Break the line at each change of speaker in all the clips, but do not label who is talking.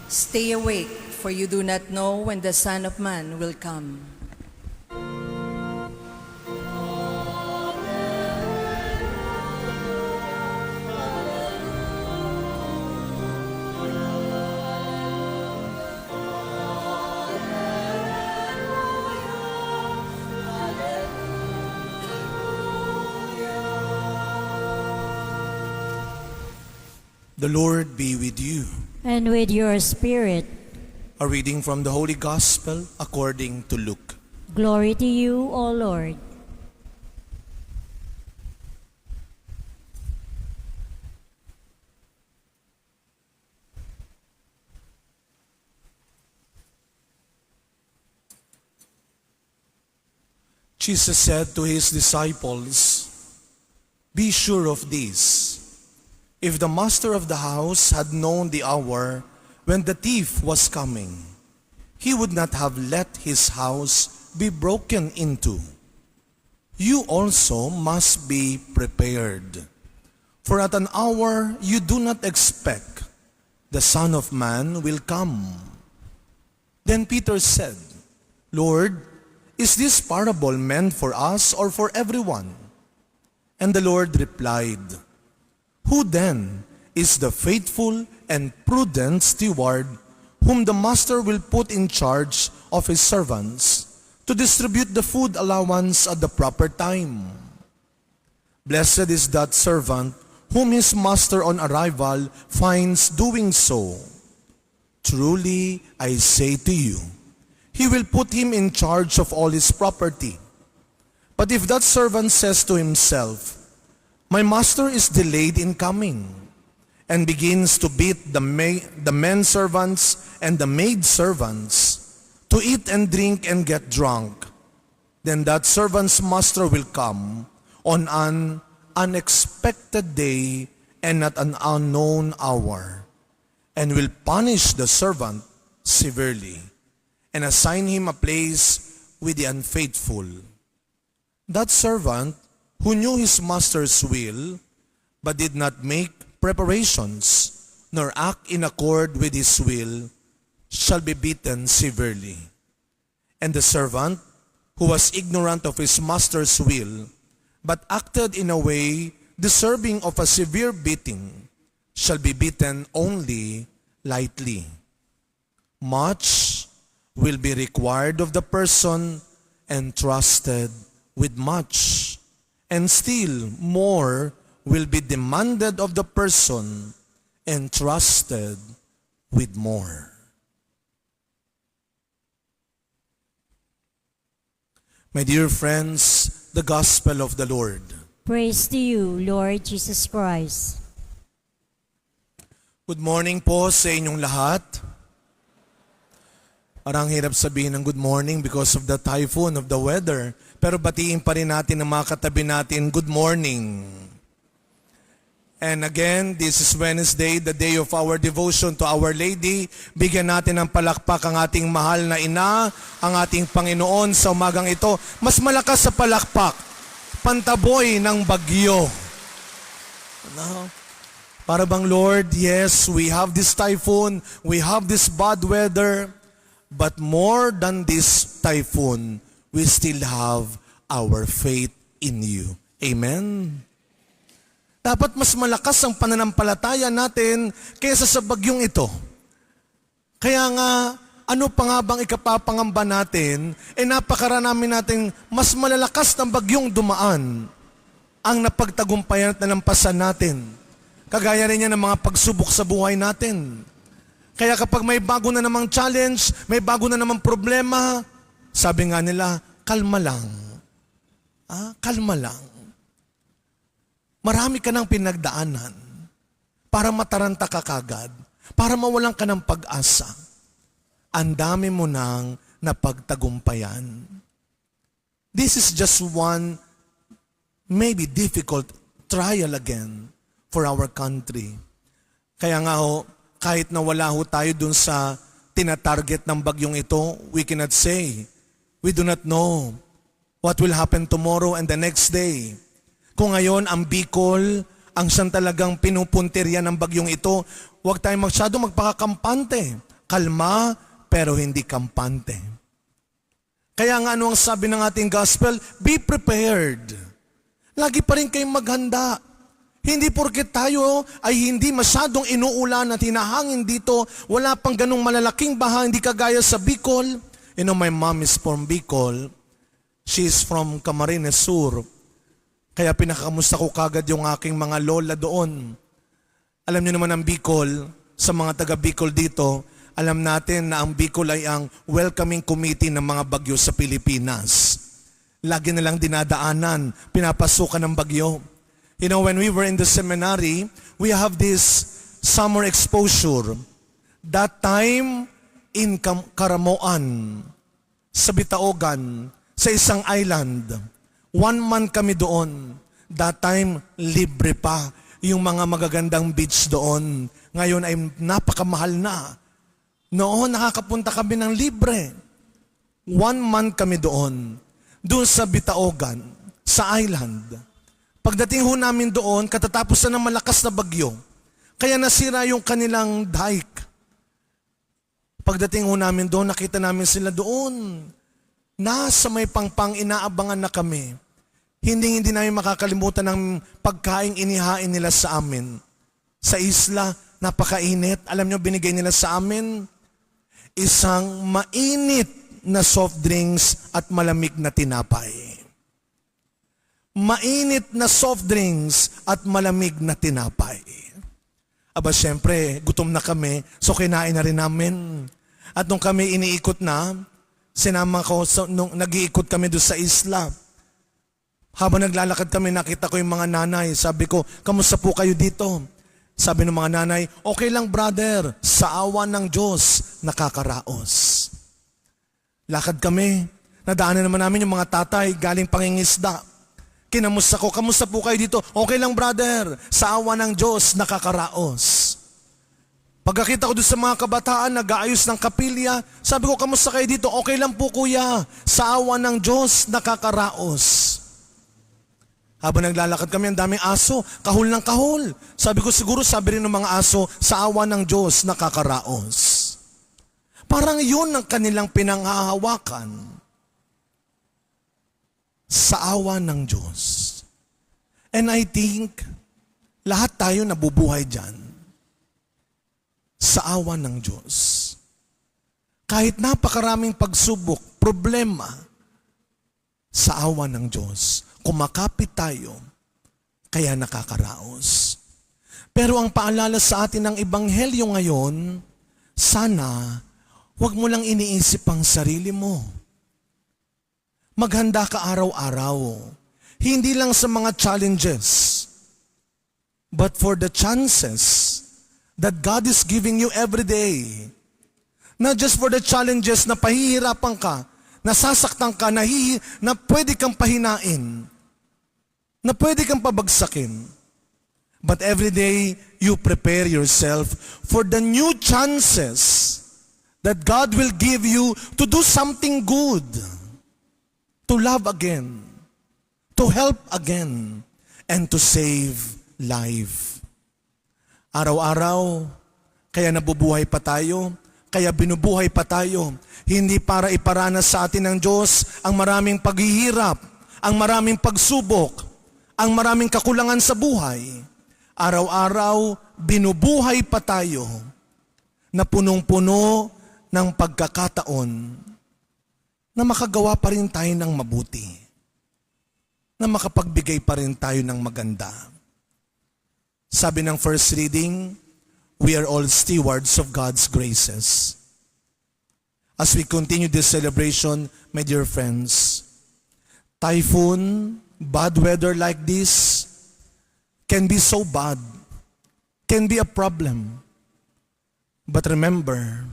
Stay awake, for you do not know when the Son of Man will come.
The Lord be with you.
And with your spirit.
A reading from the Holy Gospel according to Luke.
Glory to you, O Lord.
Jesus said to his disciples, "Be sure of this. If the master of the house had known the hour when the thief was coming, he would not have let his house be broken into. You also must be prepared. For at an hour you do not expect, the Son of Man will come." Then Peter said, "Lord, is this parable meant for us or for everyone?" And the Lord replied, "Who then is the faithful and prudent steward whom the master will put in charge of his servants to distribute the food allowance at the proper time? Blessed is that servant whom his master on arrival finds doing so. Truly, I say to you, he will put him in charge of all his property. But if that servant says to himself, 'My master is delayed in coming,' and begins to beat the men servants and the maid servants, to eat and drink and get drunk, then that servant's master will come on an unexpected day and at an unknown hour, and will punish the servant severely, and assign him a place with the unfaithful. That servant who knew his master's will, but did not make preparations, nor act in accord with his will, shall be beaten severely. And the servant who was ignorant of his master's will, but acted in a way deserving of a severe beating, shall be beaten only lightly. Much will be required of the person entrusted with much, and still more will be demanded of the person entrusted with more." My dear friends, the Gospel of the Lord.
Praise to you, Lord Jesus Christ.
Good morning po sa inyong lahat. Parang hirap sabihin ng good morning because of the typhoon of the weather. Pero batiin pa rin natin ang mga katabi natin, good morning. And again, this is Wednesday, the day of our devotion to Our Lady. Bigyan natin ng palakpak ang ating mahal na ina, ang ating Panginoon sa umagang ito. Mas malakas sa palakpak, pantaboy ng bagyo. Ano? Para bang, Lord, yes, we have this typhoon, we have this bad weather, but more than this typhoon, we still have our faith in you. Amen? Dapat mas malakas ang pananampalataya natin kaysa sa bagyong ito. Kaya nga, ano pa nga bang ikapapangamba natin, napakarami natin mas malalakas ng bagyong dumaan ang napagtagumpayan at nalampasan natin. Kagaya rin yan ng mga pagsubok sa buhay natin. Kaya kapag may bago na namang challenge, may bago na namang problema, sabi nga nila, kalma lang. Kalma lang. Marami ka ng pinagdaanan para mataranta ka kagad, para mawalan ka ng pag-asa. Ang dami mo nang napagtagumpayan. This is just one, maybe difficult trial again for our country. Kaya nga kahit na wala tayo dun sa tinatarget ng bagyong ito, we cannot say, we do not know what will happen tomorrow and the next day. Kung ngayon ang Bicol, ang siyang talagang pinupuntirya ng bagyong ito, huwag tayong masyado magpakakampante. Kalma, pero hindi kampante. Kaya nga ano ang sabi ng ating gospel? Be prepared. Lagi pa rin kayong maghanda. Hindi porket tayo ay hindi masyadong inuulan at hinahangin dito, wala pang ganong malalaking baha, hindi kagaya sa Bicol. You know, my mom is from Bicol. She is from Camarines Sur. Kaya pinakamusta ko kagad yung aking mga lola doon. Alam niyo naman ang Bicol, sa mga taga Bicol dito, alam natin na ang Bicol ay ang welcoming committee ng mga bagyo sa Pilipinas. Lagi nilang dinadaanan, pinapasukan ng bagyo. You know, when we were in the seminary, we have this summer exposure. That time, in Karamoan, sa Bitaogan, sa isang island. 1 month kami doon. That time, libre pa yung mga magagandang beach doon. Ngayon ay napakamahal na. Noon, nakakapunta kami ng libre. 1 month kami doon. Doon sa Bitaogan, sa island. Pagdating ho namin doon, katatapos na ng malakas na bagyo. Kaya nasira yung kanilang dike. Pagdating ho namin doon, nakita namin sila doon. Nasa may pangpang inaabangan na kami. Hindi namin makakalimutan ng pagkain inihain nila sa amin. Sa isla, napakainit. Alam nyo, binigay nila sa amin isang mainit na soft drinks at malamig na tinapay. Mainit na soft drinks at malamig na tinapay. Aba, syempre, gutom na kami, so kinain na rin namin. At nung kami iniikot na, sinama ko, nung nag-iikot kami doon sa isla. Habang naglalakad kami, nakita ko yung mga nanay. Sabi ko, kamusta po kayo dito? Sabi ng mga nanay, okay lang brother, sa awa ng Diyos, nakakaraos. Lakad kami, nadaanan naman namin yung mga tatay galing pangingisda. Kinamusta ko, kamusta po kayo dito? Okay lang brother, sa awa ng Diyos, nakakaraos. Pagkakita ko doon sa mga kabataan, nag-aayos ng kapilya, sabi ko, kamusta kayo dito? Okay lang po kuya, sa awa ng Diyos, nakakaraos. Habang naglalakad kami, ang daming aso, kahul ng kahul. Sabi ko, siguro sabi rin ng mga aso, sa awa ng Diyos, nakakaraos. Parang yun ang kanilang pinanghahawakan. Sa awa ng Diyos. And I think, lahat tayo nabubuhay dyan. Sa awa ng Diyos. Kahit napakaraming pagsubok, problema, sa awa ng Diyos. Kumakapit tayo, kaya nakakaraos. Pero ang paalala sa atin ng Ebanghelyo ngayon, sana, huwag mo lang iniisip ang sarili mo. Maghanda ka araw-araw. Hindi lang sa mga challenges, but for the chances that God is giving you every day. Not just for the challenges na pahihirapan ka, nasasaktan ka, na pwede kang pahinain, na pwede kang pabagsakin. But every day, you prepare yourself for the new chances that God will give you to do something good. To love again, to help again, and to save life. Araw-araw, kaya nabubuhay pa tayo, kaya binubuhay pa tayo, hindi para iparanas sa atin ng Diyos ang maraming paghihirap, ang maraming pagsubok, ang maraming kakulangan sa buhay. Araw-araw, binubuhay pa tayo na punong-puno ng pagkakataon na makagawa pa rin tayo ng mabuti, na makapagbigay pa rin tayo ng maganda. Sabi ng first reading, we are all stewards of God's graces. As we continue this celebration, my dear friends, typhoon, bad weather like this can be so bad, can be a problem. But remember,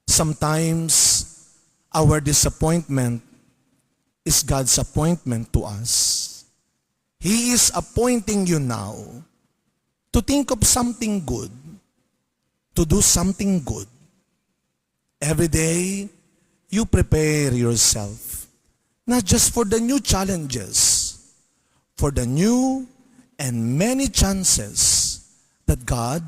sometimes our disappointment is God's appointment to us. He is appointing you now to think of something good, to do something good. Every day, you prepare yourself, not just for the new challenges, for the new and many chances that God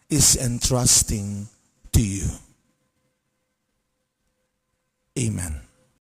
is entrusting to you. Amen.